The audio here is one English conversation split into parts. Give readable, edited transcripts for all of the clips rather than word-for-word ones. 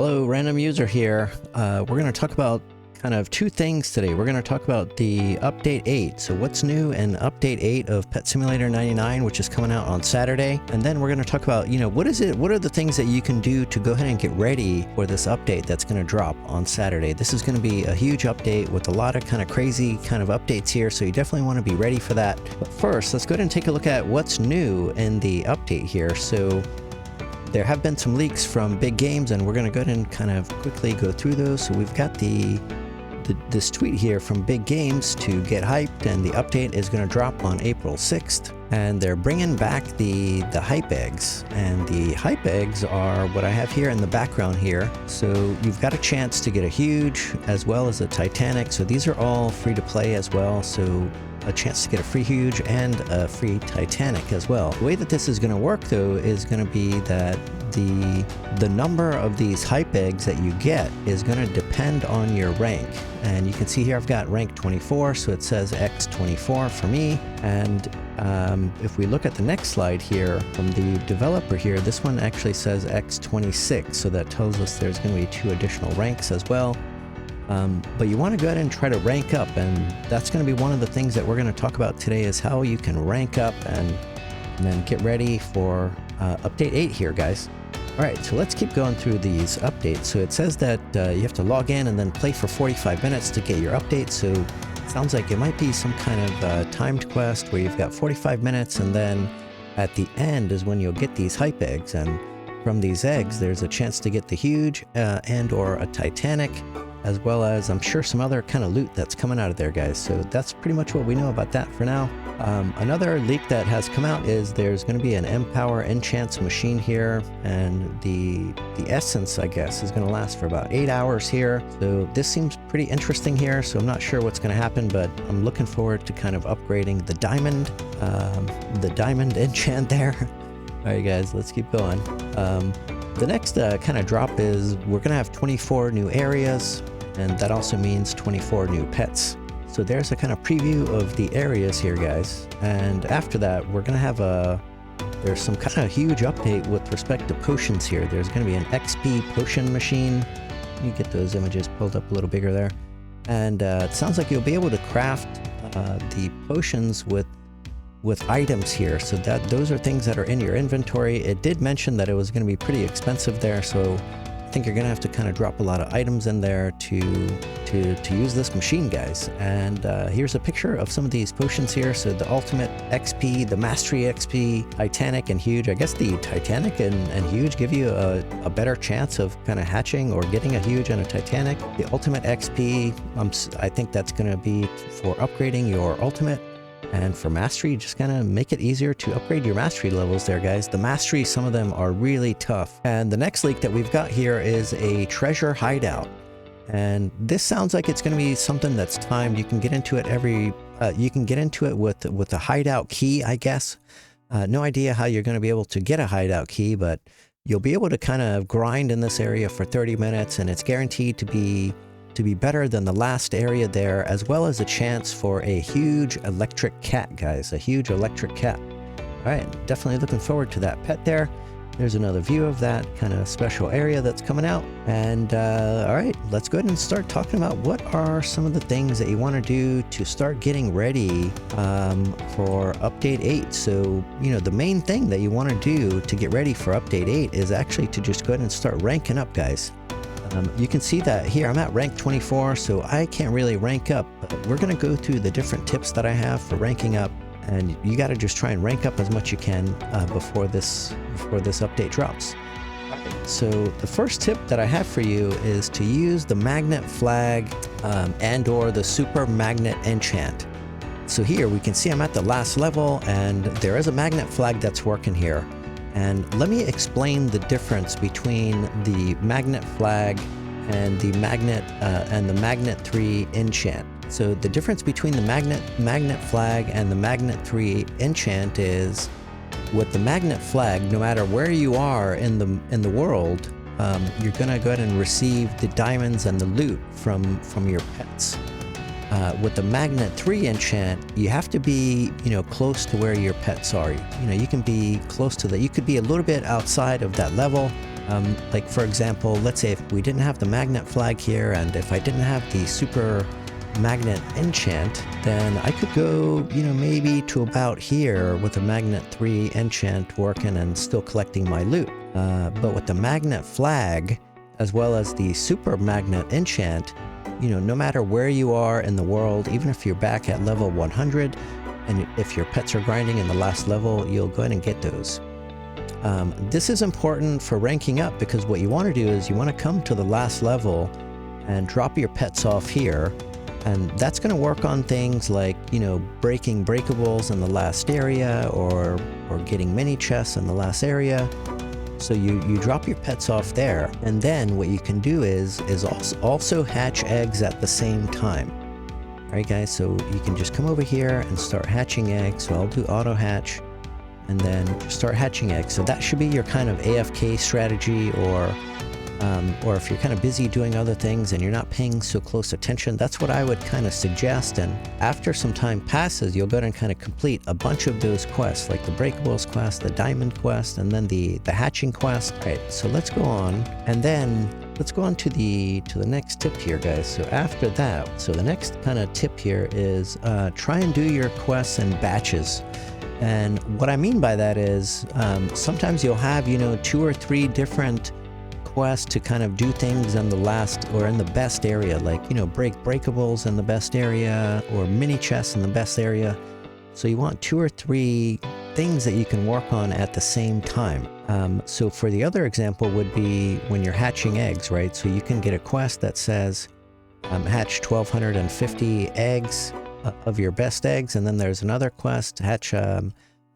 Hello, random user here. We're going to talk about kind of two things today. We're going to talk about the update 8. So what's new in update 8 of Pet Simulator 99, which is coming out on Saturday. And then we're going to talk about, what is it? What are the things that you can do to go ahead and get ready for this update that's going to drop on Saturday? This is going to be a huge update with a lot of kind of crazy kind of updates here. So you definitely want to be ready for that. But first, let's go ahead and take a look at what's new in the update here. So there have been some leaks from big games, and we're going to go ahead and kind of quickly go through those. So we've got this tweet here from Big Games to get hyped, and the update is going to drop on April 6th. And they're bringing back the hype eggs, and the hype eggs are what I have here in the background here. So you've got a chance to get a huge as well as a Titanic. So these are all free to play as well. So a chance to get a free huge and a free Titanic as well. The way that this is going to work though is going to be that the number of these hype eggs that you get is going to depend on your rank. And you can see here I've got rank 24, so it says X24 for me. And if we look at the next slide here from the developer here, this one actually says X26, so that tells us there's going to be 2 additional ranks as well. But you want to go ahead and try to rank up, and that's going to be one of the things that we're going to talk about today, is how you can rank up and then get ready for update 8 here, guys. All right, so let's keep going through these updates. So it says that you have to log in and then play for 45 minutes to get your update. So it sounds like it might be some kind of timed quest where you've got 45 minutes, and then at the end is when you'll get these hype eggs. And from these eggs, there's a chance to get the huge and or a Titanic, as well as I'm sure some other kind of loot that's coming out of there, guys. So that's pretty much what we know about that for now. Another leak that has come out is there's going to be an Empower Enchants machine here, and the essence, I guess, is going to last for about 8 hours here. So this seems pretty interesting here, so I'm not sure what's going to happen, but I'm looking forward to kind of upgrading the diamond enchant there. All right, guys, let's keep going. The next kind of drop is we're going to have 24 new areas, and that also means 24 new pets. So there's a kind of preview of the areas here, guys. And after that, we're going to have there's some kind of huge update with respect to potions here. There's going to be an XP potion machine. Let me get those images pulled up a little bigger there. And it sounds like you'll be able to craft the potions with items here, so that those are things that are in your inventory. It did mention that it was going to be pretty expensive there, so I think you're going to have to kind of drop a lot of items in there to use this machine, guys. And here's a picture of some of these potions here. So the Ultimate XP, the Mastery XP, Titanic, and Huge. I guess the Titanic and Huge give you a better chance of kind of hatching or getting a Huge and a Titanic. The Ultimate XP, I think that's going to be for upgrading your Ultimate. And for Mastery, just kind of make it easier to upgrade your Mastery levels there, guys. The Mastery, some of them are really tough. And the next leak that we've got here is a treasure hideout. And this sounds like it's going to be something that's timed. You can get into it with a hideout key, I guess. No idea how you're going to be able to get a hideout key, but you'll be able to kind of grind in this area for 30 minutes, and it's guaranteed to be better than the last area there, as well as a chance for a huge electric cat, guys. A huge electric cat. All right, definitely looking forward to that pet there. There's another view of that kind of special area that's coming out. And all right, let's go ahead and start talking about what are some of the things that you want to do to start getting ready for update 8. So, the main thing that you want to do to get ready for update 8 is actually to just go ahead and start ranking up, guys. You can see that here I'm at rank 24, so I can't really rank up, but we're going to go through the different tips that I have for ranking up, and you got to just try and rank up as much you can before this update drops. So the first tip that I have for you is to use the magnet flag and or the super magnet enchant. So here we can see I'm at the last level, and there is a magnet flag that's working here. And let me explain the difference between the magnet flag and the magnet 3 enchant. So the difference between the magnet flag and the magnet 3 enchant is, with the magnet flag, no matter where you are in the world, you're gonna go ahead and receive the diamonds and the loot from your pets. With the Magnet 3 enchant, you have to be, close to where your pets are. You can be close to that. You could be a little bit outside of that level, Like for example, let's say if we didn't have the magnet flag here, and if I didn't have the super magnet enchant, then I could go, you know, maybe to about here with a magnet 3 enchant working and still collecting my loot. But with the magnet flag, as well as the super magnet enchant, you know, no matter where you are in the world, even if you're back at level 100, and if your pets are grinding in the last level, you'll go ahead and get those. This is important for ranking up, because what you want to do is you want to come to the last level and drop your pets off here. And that's going to work on things like, you know, breaking breakables in the last area, or getting mini chests in the last area. So you drop your pets off there, and then what you can do is also hatch eggs at the same time. All right, guys, so you can just come over here and start hatching eggs. So I'll do auto hatch, and then start hatching eggs. So that should be your kind of AFK strategy, or if you're kind of busy doing other things and you're not paying so close attention, that's what I would kind of suggest. And after some time passes, you'll go ahead and kind of complete a bunch of those quests, like the breakables quest, the diamond quest, and then the hatching quest. All right, so let's go on, and then let's go on to the next tip here, guys. So after that, so the next kind of tip here is try and do your quests in batches. And what I mean by that is sometimes you'll have, you know, 2 or 3 different quests to kind of do things in the last or in the best area, like, you know, break breakables in the best area, or mini chests in the best area. So you want 2 or 3 things that you can work on at the same time. So for the other example would be when you're hatching eggs, right? So you can get a quest that says hatch 1250 eggs of your best eggs, and then there's another quest, hatch I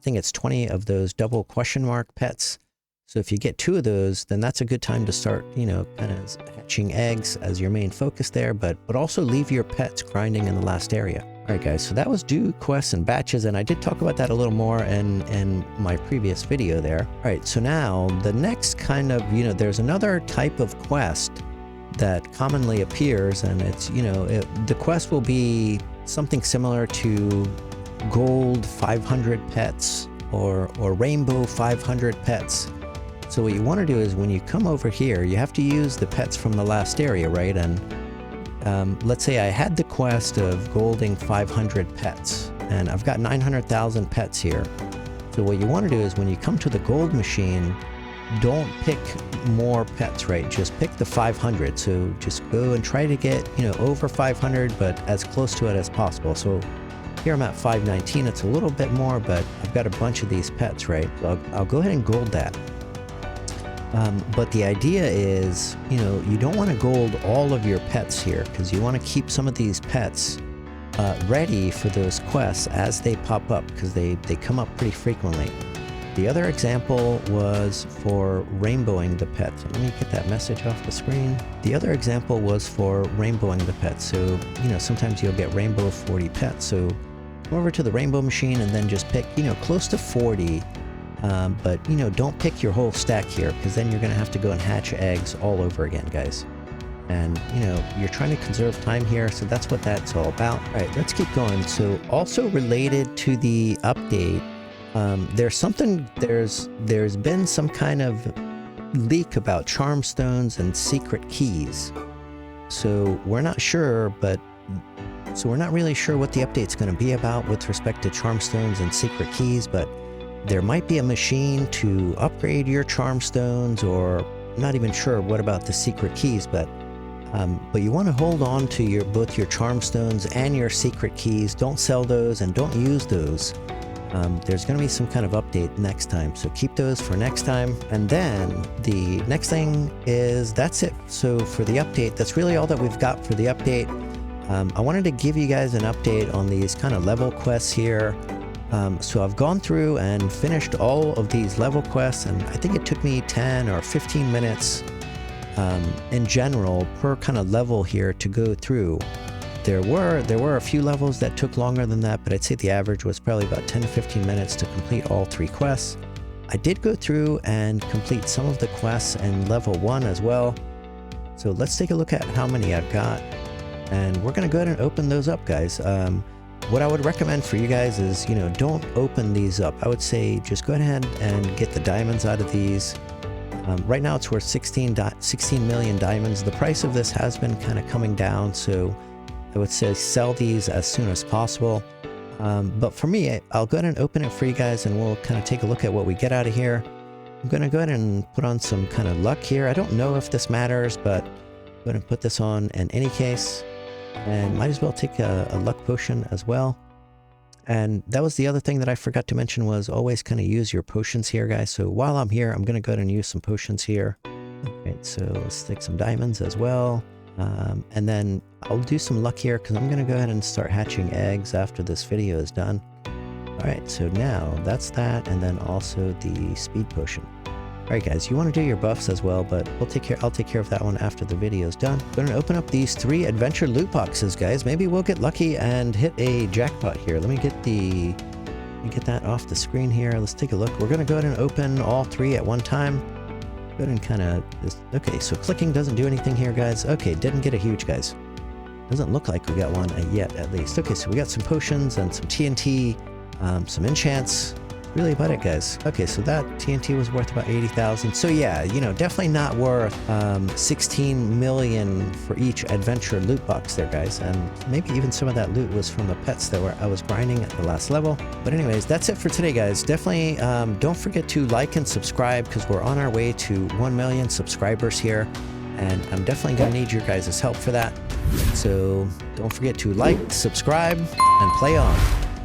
think it's 20 of those double question mark pets. So if you get 2 of those, then that's a good time to start, you know, kind of hatching eggs as your main focus there, but also leave your pets grinding in the last area. All right, guys, so that was do quests and batches, and I did talk about that a little more in my previous video there. All right, so now the next kind of, you know, there's another type of quest that commonly appears, and it's, you know, the quest will be something similar to gold 500 pets or rainbow 500 pets. So what you want to do is when you come over here, you have to use the pets from the last area, right? And let's say I had the quest of golding 500 pets, and I've got 900,000 pets here. So what you want to do is when you come to the gold machine, don't pick more pets, right? Just pick the 500. So just go and try to get, you know, over 500, but as close to it as possible. So here I'm at 519. It's a little bit more, but I've got a bunch of these pets, right? So I'll go ahead and gold that. But the idea is, you know, you don't want to gold all of your pets here, because you want to keep some of these pets ready for those quests as they pop up, because they come up pretty frequently. The other example was for rainbowing the pets. Let me get that message off the screen. The other example was for rainbowing the pets. So, you know, sometimes you'll get rainbow 40 pets. So come over to the rainbow machine and then just pick, you know, close to 40. But, you know, don't pick your whole stack here, because then you're going to have to go and hatch eggs all over again, guys. And, you know, you're trying to conserve time here, so that's what that's all about. All right, let's keep going. So also related to the update, there's been some kind of leak about charm stones and secret keys. So we're not really sure what the update's going to be about with respect to charm stones and secret keys, but there might be a machine to upgrade your charm stones, or I'm not even sure what about the secret keys, but you want to hold on to both your charm stones and your secret keys. Don't sell those and don't use those. There's going to be some kind of update next time, so keep those for next time. And then the next thing is, that's it. So for the update, that's really all that we've got for the update. I wanted to give you guys an update on these kind of level quests here. So I've gone through and finished all of these level quests, and I think it took me 10 or 15 minutes in general per kind of level here to go through. There were a few levels that took longer than that, but I'd say the average was probably about 10 to 15 minutes to complete all 3 quests. I did go through and complete some of the quests in level 1 as well. So let's take a look at how many I've got, and we're going to go ahead and open those up, guys. What I would recommend for you guys is, you know, don't open these up. I would say just go ahead and get the diamonds out of these. Right now it's worth 16 million diamonds. The price of this has been kind of coming down, so I would say sell these as soon as possible. But for me, I'll go ahead and open it for you guys, and we'll kind of take a look at what we get out of here. I'm going to go ahead and put on some kind of luck here. I don't know if this matters, but I'm going to put this on in any case. And might as well take a luck potion as well. And that was the other thing that I forgot to mention, was always kind of use your potions here, guys. So while I'm here, I'm going to go ahead and use some potions here. Alright, so let's take some diamonds as well. And then I'll do some luck here because I'm going to go ahead and start hatching eggs after this video is done. Alright, so now that's that, and then also the speed potion. Alright guys, you want to do your buffs as well, but I'll take care of that one after the video is done. I'm going to open up these 3 adventure loot boxes, guys. Maybe we'll get lucky and hit a jackpot here. Let me get that off the screen here. Let's take a look. We're going to go ahead and open all 3 at one time. Go ahead and kind of... Okay, so clicking doesn't do anything here, guys. Okay, didn't get a huge, guys. Doesn't look like we got one yet, at least. Okay, so we got some potions and some TNT, some enchants. Really about it, guys. Okay, so that TNT was worth about 80,000. So yeah, you know, definitely not worth 16 million for each adventure loot box there, guys. And maybe even some of that loot was from the pets that I was grinding at the last level. But anyways, that's it for today, guys. Definitely don't forget to like and subscribe, because we're on our way to 1 million subscribers here. And I'm definitely going to need your guys' help for that. So don't forget to like, subscribe, and play on.